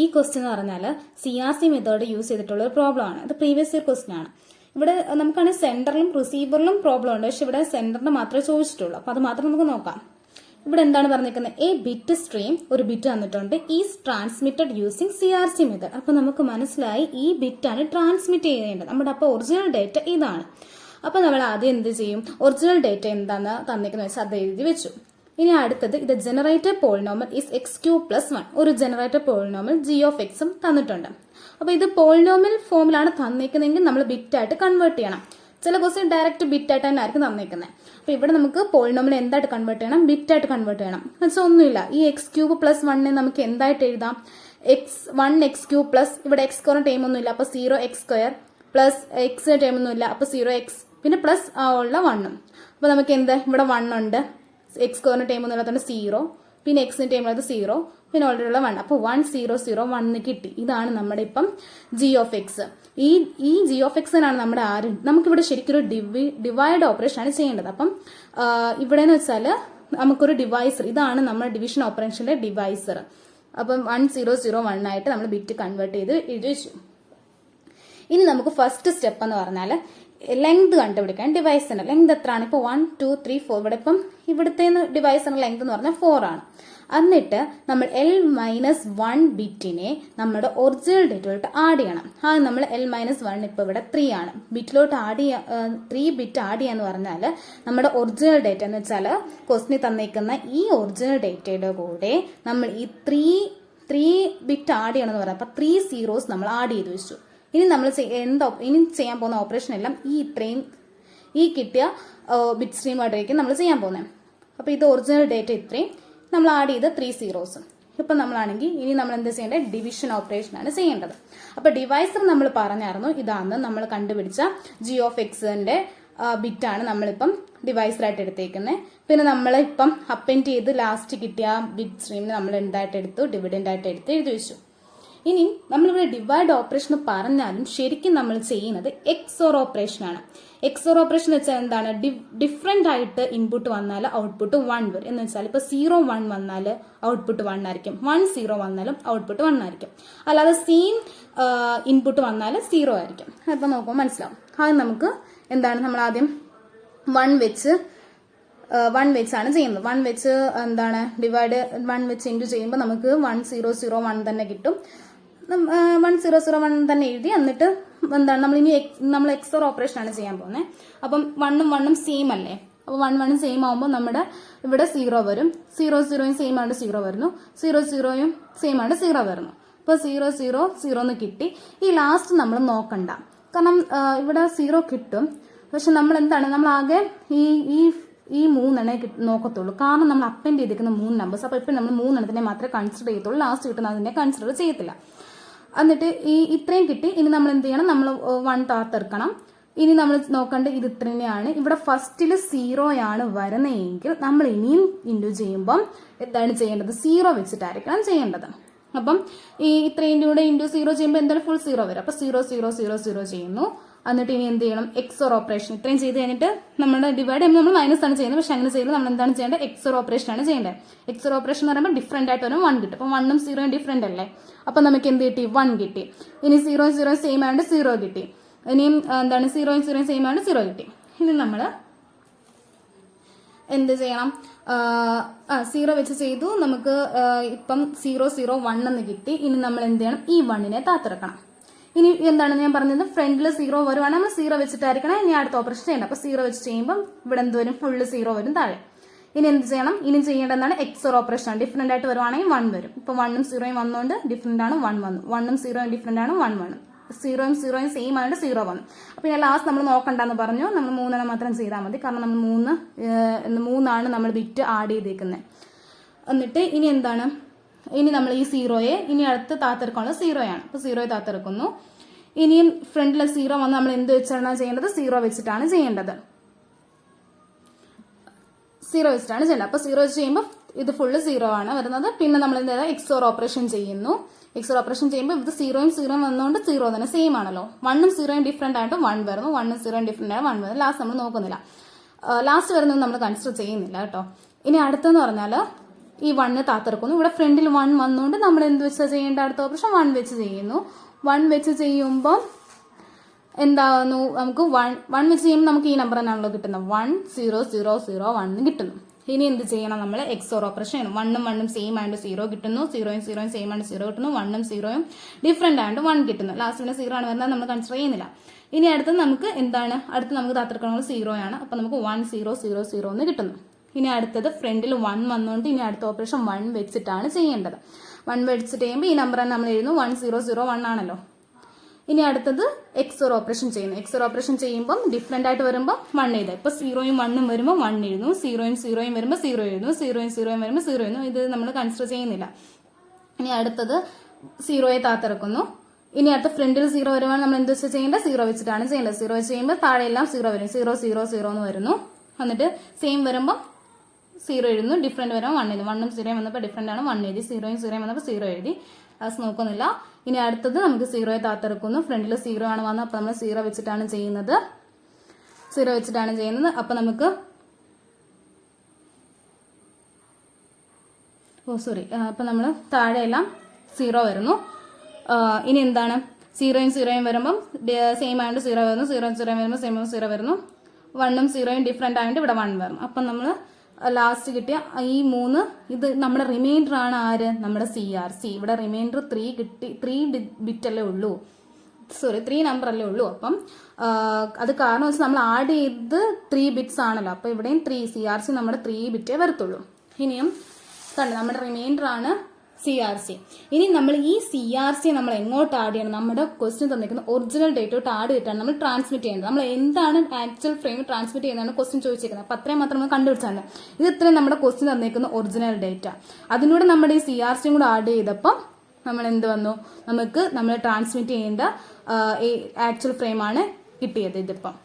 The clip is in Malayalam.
ഈ ക്വസ്റ്റ്യൻ എന്ന് പറഞ്ഞാൽ CRC മെത്തേഡ് യൂസ് ചെയ്തിട്ടുള്ള ഒരു പ്രോബ്ലം ആണ്. ഇത് പ്രീവിയസ് ഇയർ ക്വസ്റ്റ്യൻ ആണ്. ഇവിടെ നമുക്കാണെങ്കിൽ സെന്ററിലും റിസീവറിലും പ്രോബ്ലം ഉണ്ട്. പക്ഷെ ഇവിടെ സെന്ററിന് മാത്രമേ ചോദിച്ചിട്ടുള്ളൂ. അപ്പൊ അത് മാത്രം നമുക്ക് നോക്കാം. ഇവിടെ എന്താണ് പറഞ്ഞിരിക്കുന്നത്? എ ബിറ്റ് സ്ട്രീം, ഒരു ബിറ്റ് തന്നിട്ടുണ്ട്, is transmitted using CRC method. അപ്പൊ നമുക്ക് മനസ്സിലായി ഈ ബിറ്റാണ് ട്രാൻസ്മിറ്റ് ചെയ്യേണ്ടത്. നമ്മുടെ അപ്പൊ ഒറിജിനൽ ഡേറ്റ ഇതാണ്. അപ്പൊ നമ്മൾ ആദ്യം എന്ത് ചെയ്യും? ഒറിജിനൽ ഡേറ്റ എന്താന്ന് തന്നിരിക്കുന്നത് വെച്ചാൽ അത് എഴുതി വെച്ചു. ഇനി അടുത്തത് ഇത് ജനറേറ്റഡ് പോളിനോമൽ ഈസ് x³ + 1. ഒരു ജനറേറ്റഡ് പോളിനോമൽ g(x) തന്നിട്ടുണ്ട്. അപ്പൊ ഇത് പോളിനോമൽ ഫോമിലാണ് തന്നിരിക്കുന്നതെങ്കിൽ നമ്മൾ ബിറ്റായിട്ട് കൺവേർട്ട് ചെയ്യണം. ചില ക്വസ്റ്റ്യൻ ഡയറക്റ്റ് ബിറ്റായിട്ട് തന്നെ ആയിരിക്കും തന്നിരിക്കുന്നത്. അപ്പൊ ഇവിടെ നമുക്ക് പോളിനോമൽ എന്തായിട്ട് കൺവേർട്ട് ചെയ്യണം? ബിറ്റായിട്ട് കൺവേർട്ട് ചെയ്യണം. എന്നുവെച്ചാൽ ഒന്നുമില്ല, ഈ x³ + 1 നമുക്ക് എന്തായിട്ട് എഴുതാം? 1x³ ഇവിടെ x² ടൈം ഒന്നുമില്ല, അപ്പൊ 0x² പ്ലസ് x ടൈം ഒന്നുമില്ല, അപ്പൊ 0x, പിന്നെ പ്ലസ് ഉള്ള 1. അപ്പൊ നമുക്ക് എന്ത്? ഇവിടെ 1 ഉണ്ട്, x² ടൈം ഒന്നും ഇല്ലാത്തതുകൊണ്ട് 0, പിന്നെ x ടൈം ഉള്ളത് 0, പിന്നെ ഓൾറെഡി ഉള്ള 1. അപ്പൊ 1 0 0 1 കിട്ടി. ഇതാണ് നമ്മുടെ ഇപ്പം g(x). ഈ g(x) ആണ് നമ്മുടെ ആര്. നമുക്കിവിടെ ശരിക്കൊരു ഡിവൈഡ് ഓപ്പറേഷൻ ആണ് ചെയ്യേണ്ടത്. അപ്പം ഇവിടെ എന്ന് വെച്ചാൽ നമുക്കൊരു ഡിവൈസർ, ഇതാണ് നമ്മുടെ ഡിവിഷൻ ഓപ്പറേഷന്റെ ഡിവൈസർ. അപ്പം 1 0 0 1 ആയിട്ട് നമ്മൾ ബിറ്റ് കൺവേർട്ട് ചെയ്ത് എഴുതി വെച്ചു. ഇനി നമുക്ക് ഫസ്റ്റ് സ്റ്റെപ്പ് എന്ന് പറഞ്ഞാൽ ലെങ്ത് കണ്ടുപിടിക്കാൻ. ഡിവൈസിന്റെ ലെങ്ത് എത്രയാണ്? ഇപ്പോൾ 1 2 3 4. ഇവിടെ ഇപ്പം ഇവിടുത്തെ ഡിവൈസിന്റെ ലെങ്ത് എന്ന് പറഞ്ഞാൽ 4 ആണ്. എന്നിട്ട് നമ്മൾ L-1 ബിറ്റിനെ നമ്മുടെ ഒറിജിനൽ ഡേറ്റയിലോട്ട് ആഡ് ചെയ്യണം. നമ്മൾ L-1 ഇപ്പൊ ഇവിടെ 3 ആണ്. ബിറ്റിലോട്ട് 3 ബിറ്റ് ആഡ് ചെയ്യാന്ന് പറഞ്ഞാൽ നമ്മുടെ ഒറിജിനൽ ഡേറ്റ എന്ന് വെച്ചാൽ ക്വസ്റ്റിന് തന്നേക്കുന്ന ഈ ഒറിജിനൽ ഡേറ്റയുടെ കൂടെ നമ്മൾ ഈ 3 ബിറ്റ് ആഡ് ചെയ്യണം എന്ന് പറയാം. അപ്പൊ 3 zeros നമ്മൾ ആഡ് ചെയ്ത് വെച്ചു. ഇനി നമ്മൾ ഇനി ചെയ്യാൻ പോകുന്ന ഓപ്പറേഷൻ എല്ലാം ഈ കിട്ടിയ ബിറ്റ് സ്ട്രീമായിട്ടായിരിക്കും നമ്മൾ ചെയ്യാൻ പോകുന്നത്. അപ്പൊ ഇത് ഒറിജിനൽ ഡേറ്റ ഇത്രയും നമ്മൾ ആഡ് ചെയ്ത് 3 zeros. ഇപ്പൊ നമ്മളാണെങ്കിൽ ഇനി നമ്മൾ എന്താ ചെയ്യേണ്ടത്? ഡിവിഷൻ ഓപ്പറേഷൻ ആണ് ചെയ്യേണ്ടത്. അപ്പൊ ഡിവൈസർ നമ്മൾ പറഞ്ഞായിരുന്നു, ഇതാണ് നമ്മൾ കണ്ടുപിടിച്ച g(x)ന്റെ ബിറ്റാണ് നമ്മളിപ്പം ഡിവൈസറായിട്ട് എടുത്തേക്കുന്നത്. പിന്നെ നമ്മൾ ഇപ്പം അപ്പെൻഡ് ചെയ്ത് ലാസ്റ്റ് കിട്ടിയ ബിറ്റ് സ്ട്രീമിന് നമ്മൾ എന്തായിട്ട് എടുത്തു? ഡിവിഡൻഡ് ആയിട്ട് എടുത്ത് എഴുതി വെച്ചു. ഇനി നമ്മളിവിടെ ഡിവൈഡ് ഓപ്പറേഷൻ പറഞ്ഞാലും ശരിക്കും നമ്മൾ ചെയ്യുന്നത് XOR ഓപ്പറേഷൻ ആണ്. XOR ഓപ്പറേഷൻ എന്ന് വെച്ചാൽ എന്താണ്? ഡിഫറെന്റ് ആയിട്ട് ഇൻപുട്ട് വന്നാൽ ഔട്ട്പുട്ട് 1 വരും. എന്ന് വെച്ചാൽ ഇപ്പൊ 0 1 വന്നാൽ ഔട്ട്പുട്ട് 1 ആയിരിക്കും, 1 0 വന്നാലും ഔട്ട്പുട്ട് 1 ആയിരിക്കും. അല്ലാതെ സെയിം ഇൻപുട്ട് വന്നാൽ 0 ആയിരിക്കും. അപ്പൊ നോക്കുമ്പോൾ മനസ്സിലാവും. അത് നമുക്ക് എന്താണ്? നമ്മൾ ആദ്യം 1 വെച്ചാണ് ചെയ്യുന്നത്. 1 വെച്ച് എന്താണ്? ഡിവൈഡ് 1 വെച്ച് ഇൻറ്റു ചെയ്യുമ്പോൾ നമുക്ക് 1 0 0 1 തന്നെ കിട്ടും. 1 0 0 1 തന്നെ എഴുതി. എന്നിട്ട് എന്താണ്? നമ്മൾ XOR ഓപ്പറേഷൻ ആണ് ചെയ്യാൻ പോകുന്നത്. അപ്പം 1 1 സെയിം അല്ലേ? അപ്പൊ 1 1 സെയിം ആവുമ്പോൾ നമ്മുടെ ഇവിടെ 0 വരും. 0 0 സെയിം ആണ് 0 വരുന്നു. 0 0 സെയിം ആണ് 0 വരുന്നു. അപ്പൊ 0 0 0 എന്ന് കിട്ടി. ഈ ലാസ്റ്റ് നമ്മൾ നോക്കണ്ട, കാരണം ഇവിടെ 0 കിട്ടും. പക്ഷെ നമ്മൾ എന്താണ്? നമ്മൾ ആകെ ഈ 3 നോക്കത്തുള്ളൂ, കാരണം നമ്മൾ അപ്പെൻഡ് ചെയ്തിരിക്കുന്ന 3 നമ്പേഴ്സ്. അപ്പൊ ഇപ്പം നമ്മൾ 3 മാത്രമേ കൺസിഡർ ചെയ്യത്തുള്ളൂ, ലാസ്റ്റ് കിട്ടുന്ന അതിനെ കൺസിഡർ ചെയ്യത്തില്ല. എന്നിട്ട് ഇത്രയും കിട്ടി. ഇനി നമ്മൾ എന്ത് ചെയ്യണം? നമ്മൾ 1 താത്തെടുക്കണം. ഇനി നമ്മൾ നോക്കേണ്ടത് ഇത് ഇത്രയാണ്. ഇവിടെ ഫസ്റ്റിൽ 0 ആണ് വരുന്നതെങ്കിൽ നമ്മൾ ഇനിയും ഇൻഡു ചെയ്യുമ്പം എന്താണ് ചെയ്യേണ്ടത്? 0 വെച്ചിട്ടായിരിക്കണം ചെയ്യേണ്ടത്. അപ്പം ഈ ഇത്രയും കൂടെ ഇൻഡു 0 ചെയ്യുമ്പോൾ എന്തായാലും ഫുൾ 0 വരും. അപ്പൊ 0 0 0 0 ചെയ്യുന്നു. എന്നിട്ട് ഇനി എന്ത് ചെയ്യണം? XOR operation. ഇത്രയും ചെയ്ത് കഴിഞ്ഞിട്ട് നമ്മുടെ ഡിവൈഡ് ചെയ്യുമ്പോൾ നമ്മൾ മൈനസ് ആണ് ചെയ്യുന്നത്. പക്ഷെ അങ്ങനെ ചെയ്യുമ്പോൾ നമ്മൾ എന്താണ് ചെയ്യേണ്ടത്? XOR ഓപ്പറേഷൻ ആണ് ചെയ്യേണ്ടത്. XOR ഓപ്പറേഷൻ എന്ന് പറയുമ്പോൾ ഡിഫറെന്റ് ആയിട്ട് വരും 1 കിട്ടും. അപ്പൊ 1 0 ഡിഫറെന്റ് അല്ലേ? അപ്പൊ നമുക്ക് എന്ത് കിട്ടി? 1 കിട്ടി. ഇനി 0 0 സെയിം ആയതുകൊണ്ട് 0 കിട്ടി. ഇനിയും എന്താണ്? 0 0 സെയിം ആയതുകൊണ്ട് 0 കിട്ടി. ഇനി നമ്മൾ എന്ത് ചെയ്യണം? 0 വെച്ച് ചെയ്തു. നമുക്ക് ഇപ്പം 0 0 1 എന്ന് കിട്ടി. ഇനി നമ്മൾ എന്ത് ചെയ്യണം? ഈ 1നെ താത്തിറക്കണം. ഇനി എന്താണ് ഞാൻ പറഞ്ഞത്? ഫ്രണ്ടിൽ 0 വരുവാണ്, നമ്മൾ 0 വെച്ചിട്ടായിരിക്കണം ഇനി അടുത്ത ഓപ്പറേഷൻ ചെയ്യേണ്ടത്. അപ്പൊ 0 വെച്ച് ചെയ്യുമ്പോൾ ഇവിടെ എന്ത് വരും? ഫുള്ള് 0 വരും താഴെ. ഇനി എന്ത് ചെയ്യണം? ഇനി ചെയ്യേണ്ടതാണ് XOR ഓപ്പറേഷൻ ആണ്. ഡിഫറെന്റ് ആയിട്ട് വരുവാണെങ്കിൽ 1 വരും. ഇപ്പൊ 1 ഉം 0 വന്നുകൊണ്ട് ഡിഫറെന്റ് ആണ് 1 വന്നു. 1 ഉം 0 ഡിഫറെന്റ് ആണ് 1 വന്നു. 0 ഉം 0 സെയിം ആയതുകൊണ്ട് 0 വന്നു. അപ്പൊ ഞാൻ ലാസ്റ്റ് നമ്മൾ നോക്കണ്ടെന്ന് പറഞ്ഞു. നമ്മൾ 3 മാത്രം ചെയ്താൽ മതി, കാരണം നമ്മൾ 3 നമ്മൾ ബിറ്റ് ആഡ് ചെയ്തേക്കുന്നത്. എന്നിട്ട് ഇനി എന്താണ്? ഇനി നമ്മൾ ഈ 0യെ ഇനി അടുത്ത് താത്തെടുക്കാനുള്ളത് 0 ആണ്. അപ്പൊ 0 താത്തെടുക്കുന്നു. ഇനിയും ഫ്രണ്ടിലെ 0 വന്ന് നമ്മൾ എന്ത് വെച്ചാണ് ചെയ്യേണ്ടത്? 0 വെച്ചിട്ടാണ് ചെയ്യേണ്ടത്. 0 വെച്ചിട്ടാണ് ചെയ്യേണ്ടത്. അപ്പൊ 0 വെച്ച് ചെയ്യുമ്പോൾ ഇത് ഫുള്ള് 0 ആണ് വരുന്നത്. പിന്നെ നമ്മൾ എന്താ? XOR ഓപ്പറേഷൻ ചെയ്യുന്നു. XOR ഓപ്പറേഷൻ ചെയ്യുമ്പോൾ ഇത് 0 ഉം 0 വന്നുകൊണ്ട് 0 തന്നെ സെയിം ആണല്ലോ. 1 ഉം 0 ഡിഫറെന്റ് ആയിട്ട് 1 വരുന്നു. 1 ഉം 0 ഡിഫറെന്റ് ആയിട്ട് 1 വരുന്നു. ലാസ്റ്റ് നമ്മൾ നോക്കുന്നില്ല, ലാസ്റ്റ് വരുന്നത് നമ്മൾ കൺസിഡർ ചെയ്യുന്നില്ല കേട്ടോ. ഇനി അടുത്തെന്ന് പറഞ്ഞാൽ ഈ 1 താത്തിറക്കുന്നു. ഇവിടെ ഫ്രണ്ടിൽ 1 വന്നുകൊണ്ട് നമ്മൾ എന്ത് വെച്ചാൽ ചെയ്യേണ്ട അടുത്ത ഓപ്പറേഷൻ 1 വെച്ച് ചെയ്യുന്നു. 1 വെച്ച് ചെയ്യുമ്പോൾ എന്താകുന്നു, നമുക്ക് 1 വെച്ച് ചെയ്യുമ്പോൾ നമുക്ക് ഈ നമ്പർ തന്നെയാണല്ലോ കിട്ടുന്നത്. 10001 കിട്ടുന്നു. ഇനി എന്ത് ചെയ്യണം, നമ്മൾ XOR ഓപ്പറേഷൻ ചെയ്യണം. 1ഉം 1ഉം സെയിം ആയതുകൊണ്ട് 0 കിട്ടുന്നു, 0ഉം 0ഉം സെയിം ആയതുകൊണ്ട് 0 കിട്ടുന്നു, 1ഉം 0ഉം ഡിഫറെന്റ് ആയതുകൊണ്ട് 1 കിട്ടുന്നു. ലാസ്റ്റ് പിന്നെ 0 ആണ് വരുന്നത്, നമ്മൾ കൺസിഡർ ചെയ്യുന്നില്ല. ഇനി അടുത്ത് നമുക്ക് എന്താണ്, അടുത്ത് നമുക്ക് താത്തിറക്കണമെങ്കിൽ 0 ആണ്. അപ്പൊ നമുക്ക് 1000 എന്ന് കിട്ടുന്നു. ഇനി അടുത്തത് ഫ്രണ്ടിൽ 1 വന്നുകൊണ്ട് ഇനി അടുത്ത ഓപ്പറേഷൻ 1 വെച്ചിട്ടാണ് ചെയ്യേണ്ടത്. 1 വെച്ചിട്ട് ചെയ്യുമ്പോൾ ഈ നമ്പർ നമ്മൾ എഴുതുന്നു 1001 ആണല്ലോ. ഇനി അടുത്തത് XOR ഓപ്പറേഷൻ ചെയ്യുന്നു. XOR ഓപ്പറേഷൻ ചെയ്യുമ്പോൾ ഡിഫറെന്റ് ആയിട്ട് വരുമ്പോൾ 1 എഴുതുക. ഇപ്പൊ 0ഉം 1ഉം വരുമ്പോൾ 1 എഴുതുന്നു, 0ഉം 0ഉം വരുമ്പോൾ 0 എഴുതുന്നു, 0ഉം 0ഉം വരുമ്പോൾ 0 എഴുതുന്നു. ഇത് നമ്മൾ കൺസിഡർ ചെയ്യുന്നില്ല. ഇനി അടുത്തത് 0യെ താത്തിറക്കുന്നു. ഇനി അടുത്ത ഫ്രണ്ടിൽ 0 വരുവാണ് നമ്മൾ എന്ത് വെച്ചാൽ ചെയ്യേണ്ടത്, 0 വെച്ചിട്ടാണ് ചെയ്യേണ്ടത്. 0 വെച്ച് ചെയ്യുമ്പോൾ താഴെയെല്ലാം 0 വരും, 000 എന്ന് വരുന്നു. എന്നിട്ട് സെയിം വരുമ്പോൾ 0 എഴുതുന്നു, ഡിഫറെന്റ് വരുമ്പോൾ 1 എഴുതും. 1ഉം 0ഉം വന്നപ്പോൾ ഡിഫറെന്റ് ആണ്, 1 എഴുതി. 0ഉം 0ഉം വന്നപ്പോൾ 0 എഴുതി. അത് നോക്കുന്നില്ല. ഇനി അടുത്തത് നമുക്ക് 0യെ താത്തിറക്കുന്നു. ഫ്രണ്ടിൽ 0 ആണ് വന്നത്, അപ്പൊ നമ്മൾ 0 വെച്ചിട്ടാണ് ചെയ്യുന്നത്. 0 വെച്ചിട്ടാണ് ചെയ്യുന്നത്. അപ്പൊ നമുക്ക് അപ്പൊ നമ്മൾ താഴെയെല്ലാം 0 വരുന്നു. ഇനി എന്താണ്, 0ഉം 0ഉം വരുമ്പോൾ സെയിം ആയതുകൊണ്ട് 0 വരുന്നു, 0ഉം 0ഉം വരുമ്പോൾ സെയിം 0 വരുന്നു, 1ഉം 0ഉം ഡിഫറെന്റ് ആയതുകൊണ്ട് ഇവിടെ 1 വരും. അപ്പൊ നമ്മൾ ലാസ്റ്റ് കിട്ടിയ ഈ 3 ഇത് നമ്മുടെ റിമൈൻഡർ ആണ്. ആര്, നമ്മുടെ CRC. ഇവിടെ റിമൈൻഡർ 3 കിട്ടി, 3 ബിറ്റ് അല്ലേ ഉള്ളൂ, 3 നമ്പർ അല്ലേ ഉള്ളൂ. അപ്പം അത് കാരണം വെച്ചാൽ നമ്മൾ ആഡ് ചെയ്ത് 3 ബിറ്റ്സ് ആണല്ലോ. അപ്പൊ ഇവിടെയും CRC നമ്മുടെ 3 ബിറ്റേ വരത്തുള്ളൂ. ഇനിയും കണ്ടു, നമ്മുടെ റിമൈൻഡർ ആണ് CRC. ഇനി നമ്മൾ ഈ CRC നമ്മൾ എങ്ങോട്ട് ആഡ് ചെയ്യണം, നമ്മുടെ ക്വസ്റ്റ്യൻ തന്നിരിക്കുന്ന ഒറിജിനൽ ഡേറ്റോട്ട് ആഡ് ചെയ്തിട്ടാണ് നമ്മൾ ട്രാൻസ്മിറ്റ് ചെയ്യേണ്ടത്. നമ്മൾ എന്താണ് ആക്ച്വൽ ഫ്രെയിം ട്രാൻസ്മിറ്റ് ചെയ്യുന്നതാണ് ക്വസ്റ്റ്യൻ ചോദിച്ചിരിക്കുന്നത്. അപ്പൊ അത്രയും മാത്രം നമ്മൾ കണ്ടുപിടിച്ചാൽ ഇത് ഇത്രയും നമ്മുടെ ക്വസ്റ്റ്യൻ തന്നിരിക്കുന്ന ഒറിജിനൽ ഡേറ്റ. അതിനൂടെ നമ്മുടെ ഈ CRCയും കൂടെ ആഡ് ചെയ്തപ്പോൾ നമ്മൾ എന്ത് വന്നു, നമുക്ക് നമ്മൾ ട്രാൻസ്മിറ്റ് ചെയ്യേണ്ട ആക്ച്വൽ ഫ്രെയിം ആണ് കിട്ടിയത് ഇതിപ്പം.